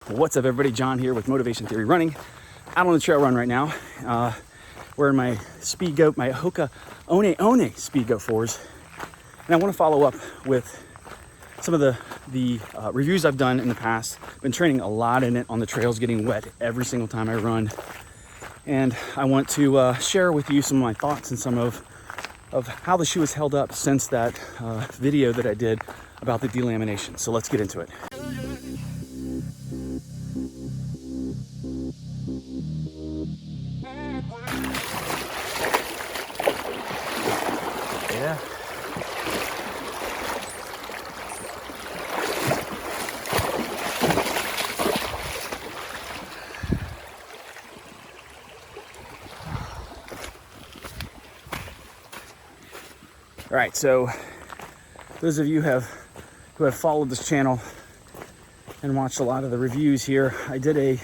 What's up, everybody? John here with Motivation Theory Running. Out on the trail run right now. Wearing my Speedgoat, my Hoka One Speedgoat 4s. And I want to follow up with some of the reviews I've done in the past. Been training a lot in it on the trails, getting wet every single time I run. And I want to share with you some of my thoughts and some of how the shoe has held up since that video that I did about the delamination. So let's get into it. Yeah. All right, so those of you who have followed this channel and watched a lot of the reviews here, I did a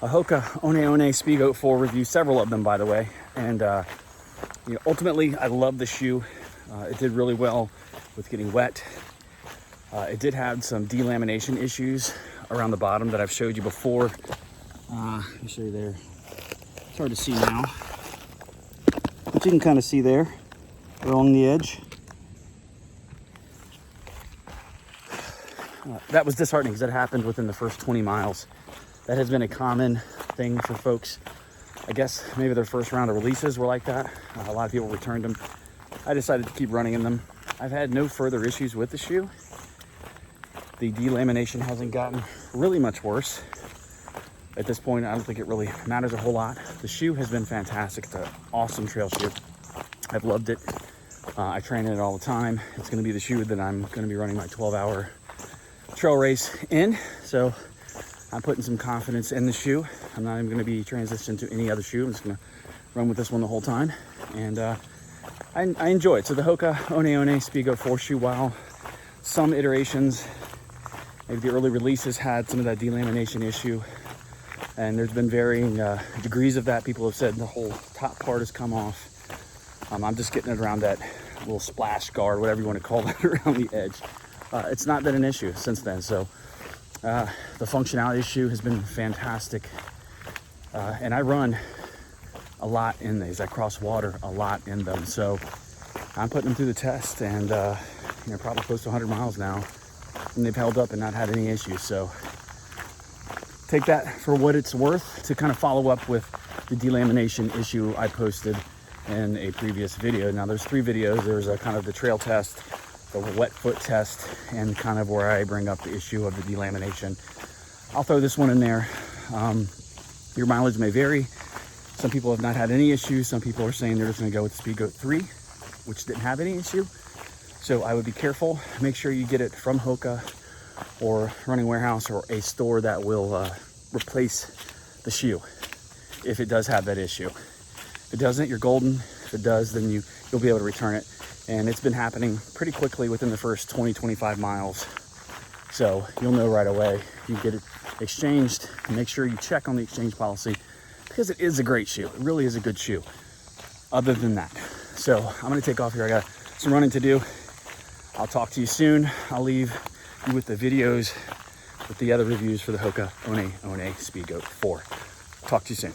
Hoka One Speedgoat 4 review, several of them, by the way, and ultimately I love the shoe. It did really well with getting wet. It did have some delamination issues around the bottom that I've showed you before. Let me show you there. It's hard to see now, but you can kind of see there along the edge. That was disheartening because that happened within the first 20 miles. That has been a common thing for folks. I guess maybe their first round of releases were like that. A lot of people returned them. I decided to keep running in them. I've had no further issues with the shoe. The delamination hasn't gotten really much worse. At this point, I don't think it really matters a whole lot. The shoe has been fantastic. It's an awesome trail shoe. I've loved it. I train in it all the time. It's going to be the shoe that I'm going to be running my 12-hour trail race in. So I'm putting some confidence in the shoe. I'm not even going to be transitioned to any other shoe. I'm just going to run with this one the whole time. And I enjoy it. So the Hoka One Speedgoat 4 shoe, while some iterations, maybe the early releases had some of that delamination issue, and there's been varying degrees of that. People have said the whole top part has come off. I'm just getting it around that little splash guard, whatever you want to call it, around the edge. It's not been an issue since then. So the functionality of the shoe has been fantastic. And I run a lot in these. I cross water a lot in them. So I'm putting them through the test, and probably close to 100 miles now. And they've held up and not had any issues. So take that for what it's worth. To kind of follow up with the delamination issue I posted in a previous video. Now there's 3 videos. There's a kind of the trail test, the wet foot test, and kind of where I bring up the issue of the delamination. I'll throw this one in there. Your mileage may vary. Some people have not had any issues. Some people are saying they're just going to go with Speedgoat 3, which didn't have any issue. So I would be careful. Make sure you get it from Hoka or Running Warehouse or a store that will replace the shoe if it does have that issue. If it doesn't, you're golden. If it does, then you'll be able to return it. And it's been happening pretty quickly within the first 20-25 miles. So you'll know right away. You get it exchanged. Make sure you check on the exchange policy, because it is a great shoe. It really is a good shoe. Other than that, so I'm going to take off here. I got some running to do. I'll talk to you soon. I'll leave you with the videos with the other reviews for the Hoka One Speedgoat 4. Talk to you soon.